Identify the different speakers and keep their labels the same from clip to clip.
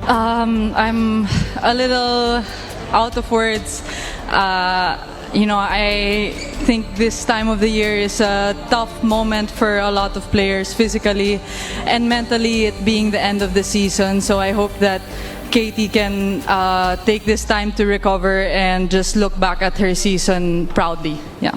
Speaker 1: I'm a little out of words. I think this time of the year is a tough moment for a lot of players physically and mentally, it being the end of the season. So I hope that Katie can take this time to recover and just look back at her season proudly. Yeah.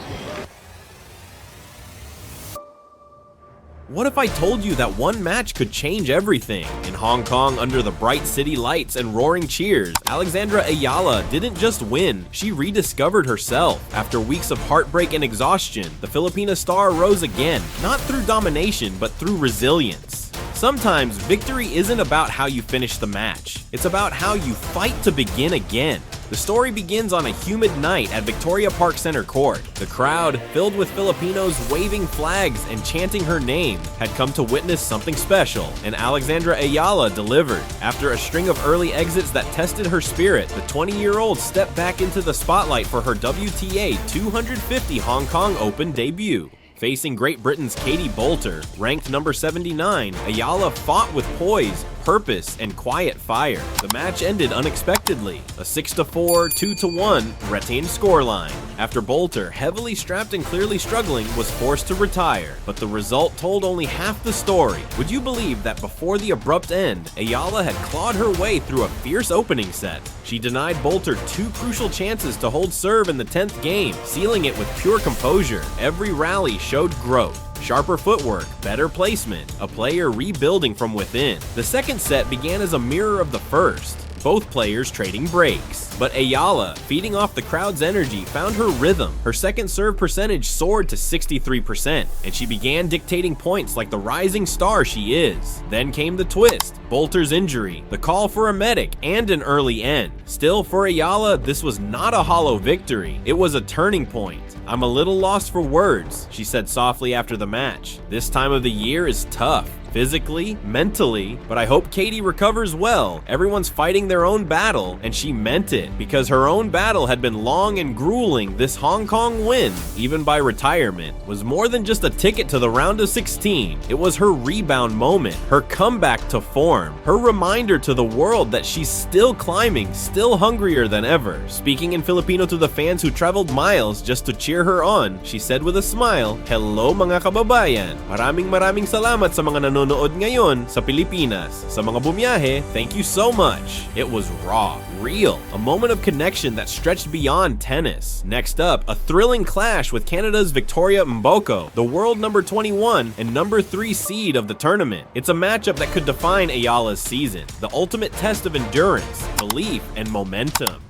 Speaker 2: What if I told you that one match could change everything? In Hong Kong, under the bright city lights and roaring cheers, Alexandra Eala didn't just win, she rediscovered herself. After weeks of heartbreak and exhaustion, the Filipina star rose again, not through domination, but through resilience. Sometimes, victory isn't about how you finish the match. It's about how you fight to begin again. The story begins on a humid night at Victoria Park Center Court. The crowd, filled with Filipinos waving flags and chanting her name, had come to witness something special, and Alexandra Eala delivered. After a string of early exits that tested her spirit, the 20-year-old stepped back into the spotlight for her WTA 250 Hong Kong Open debut. Facing Great Britain's Katie Boulter, ranked number 79, Eala fought with poise, purpose, and quiet fire. The match ended unexpectedly, a 6-4, 2-1 retained scoreline, after Boulter, heavily strapped and clearly struggling, was forced to retire. But the result told only half the story. Would you believe that before the abrupt end, Eala had clawed her way through a fierce opening set? She denied Boulter 2 crucial chances to hold serve in the 10th game, sealing it with pure composure. Every rally showed growth. Sharper footwork, better placement, a player rebuilding from within. The second set began as a mirror of the first, both players trading breaks. But Eala, feeding off the crowd's energy, found her rhythm. Her second serve percentage soared to 63%, and she began dictating points like the rising star she is. Then came the twist, Boulter's injury, the call for a medic, and an early end. Still, for Eala, this was not a hollow victory. It was a turning point. "I'm a little lost for words," she said softly after the match. "This time of the year is tough. Physically, mentally, but I hope Katie recovers well. Everyone's fighting their own battle, and she meant it, because her own battle had been long and grueling. This Hong Kong win, even by retirement, was more than just a ticket to the round of 16. It was her rebound moment, her comeback to form, her reminder to the world that she's still climbing, still hungrier than ever." Speaking in Filipino to the fans who traveled miles just to cheer her on, she said with a smile, "Hello mga kababayan, maraming salamat sa mga nanonood ngayon sa Pilipinas. Sa mga bumiyahe, thank you so much." It was raw, real, a moment of connection that stretched beyond tennis. Next up, a thrilling clash with Canada's Victoria Mboko, the world number 21 and number 3 seed of the tournament. It's a matchup that could define Eala's season, the ultimate test of endurance, belief, and momentum.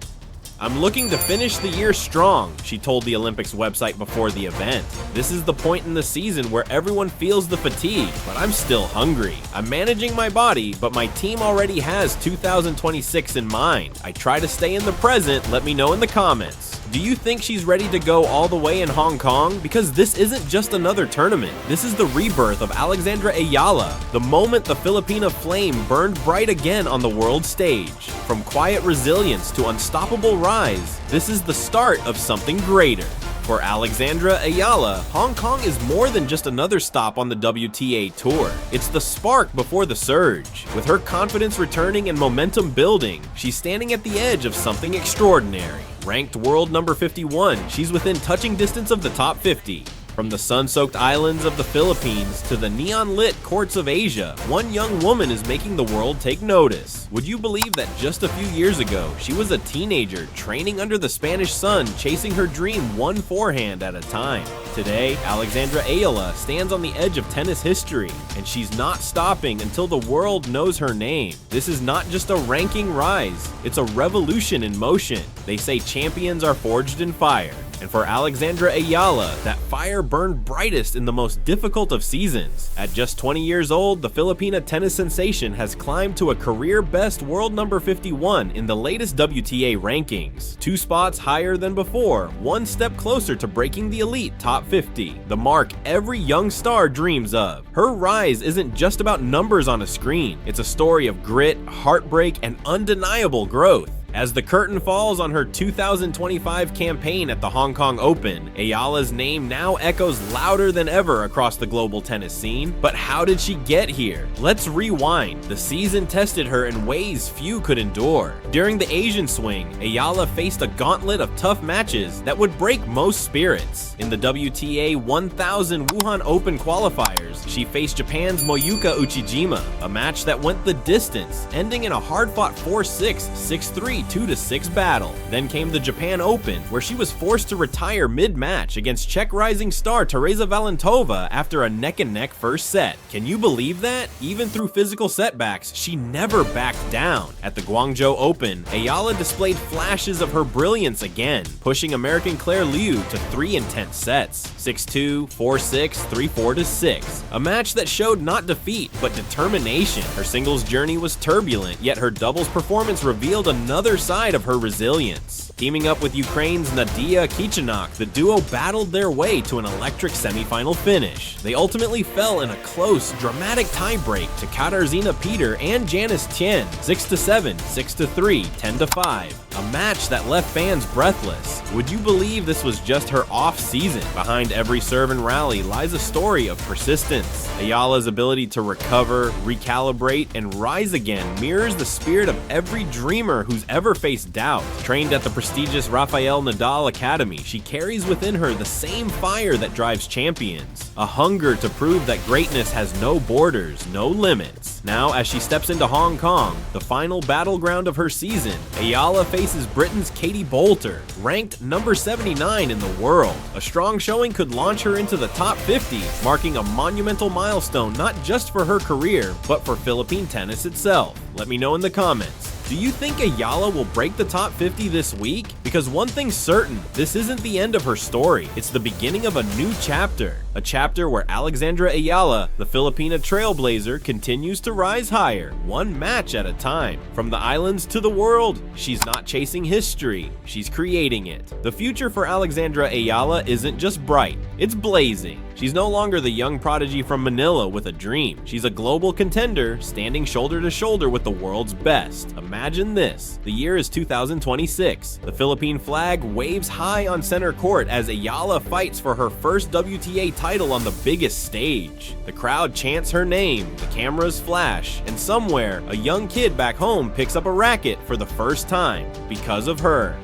Speaker 2: "I'm looking to finish the year strong," she told the Olympics website before the event. "This is the point in the season where everyone feels the fatigue, but I'm still hungry. I'm managing my body, but my team already has 2026 in mind. I try to stay in the present. Let me know in the comments. Do you think she's ready to go all the way in Hong Kong? Because this isn't just another tournament. This is the rebirth of Alexandra Eala, the moment the Filipina flame burned bright again on the world stage. From quiet resilience to unstoppable rise, this is the start of something greater. For Alexandra Eala, Hong Kong is more than just another stop on the WTA Tour. It's the spark before the surge. With her confidence returning and momentum building, she's standing at the edge of something extraordinary. Ranked world number 51, she's within touching distance of the top 50. From the sun-soaked islands of the Philippines to the neon-lit courts of Asia, one young woman is making the world take notice. Would you believe that just a few years ago, she was a teenager training under the Spanish sun, chasing her dream one forehand at a time? Today, Alexandra Eala stands on the edge of tennis history, and she's not stopping until the world knows her name. This is not just a ranking rise, it's a revolution in motion. They say champions are forged in fire. And for Alexandra Eala, that fire burned brightest in the most difficult of seasons. At just 20 years old, the Filipina tennis sensation has climbed to a career-best world number 51 in the latest WTA rankings. 2 spots higher than before, 1 step closer to breaking the elite top 50, the mark every young star dreams of. Her rise isn't just about numbers on a screen. It's a story of grit, heartbreak, and undeniable growth. As the curtain falls on her 2025 campaign at the Hong Kong Open, Eala's name now echoes louder than ever across the global tennis scene. But how did she get here? Let's rewind. The season tested her in ways few could endure. During the Asian swing, Eala faced a gauntlet of tough matches that would break most spirits. In the WTA 1000 Wuhan Open qualifiers, she faced Japan's Moyuka Uchijima, a match that went the distance, ending in a hard-fought 4-6, 6-3, 2-6 battle. Then came the Japan Open, where she was forced to retire mid-match against Czech rising star Teresa Valentova after a neck-and-neck first set. Can you believe that? Even through physical setbacks, she never backed down. At the Guangzhou Open, Eala displayed flashes of her brilliance again, pushing American Claire Liu to 3 intense sets, 6-2, 4-6, 3-4-6, a match that showed not defeat, but determination. Her singles journey was turbulent, yet her doubles performance revealed another side of her resilience. Teaming up with Ukraine's Nadia Kichenok, the duo battled their way to an electric semifinal finish. They ultimately fell in a close, dramatic tiebreak to Katarzyna Peter and Janice Tien, 6-7, 6-3, 10-5. A match that left fans breathless. Would you believe this was just her off-season? Behind every serve and rally lies a story of persistence. Eala's ability to recover, recalibrate, and rise again mirrors the spirit of every dreamer who's ever faced doubt. Trained at the prestigious Rafael Nadal Academy, she carries within her the same fire that drives champions, a hunger to prove that greatness has no borders, no limits. Now, as she steps into Hong Kong, the final battleground of her season, Eala faces Britain's Katie Boulter, ranked number 79 in the world. A strong showing could launch her into the top 50, marking a monumental milestone not just for her career, but for Philippine tennis itself. Let me know in the comments. Do you think Eala will break the top 50 this week? Because one thing's certain, this isn't the end of her story. It's the beginning of a new chapter. A chapter where Alexandra Eala, the Filipina trailblazer, continues to rise higher, one match at a time. From the islands to the world, she's not chasing history, she's creating it. The future for Alexandra Eala isn't just bright, it's blazing. She's no longer the young prodigy from Manila with a dream. She's a global contender, standing shoulder to shoulder with the world's best. Imagine this. The year is 2026. The Philippine flag waves high on center court as Eala fights for her first WTA title on the biggest stage. The crowd chants her name, the cameras flash, and somewhere, a young kid back home picks up a racket for the first time because of her.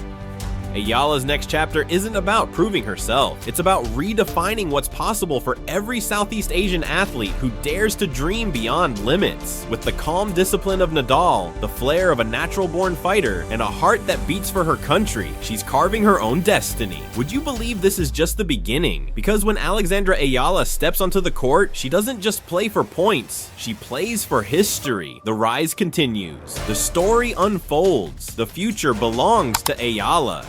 Speaker 2: Eala's next chapter isn't about proving herself. It's about redefining what's possible for every Southeast Asian athlete who dares to dream beyond limits. With the calm discipline of Nadal, the flair of a natural-born fighter, and a heart that beats for her country, she's carving her own destiny. Would you believe this is just the beginning? Because when Alexandra Eala steps onto the court, she doesn't just play for points, she plays for history. The rise continues. The story unfolds. The future belongs to Eala.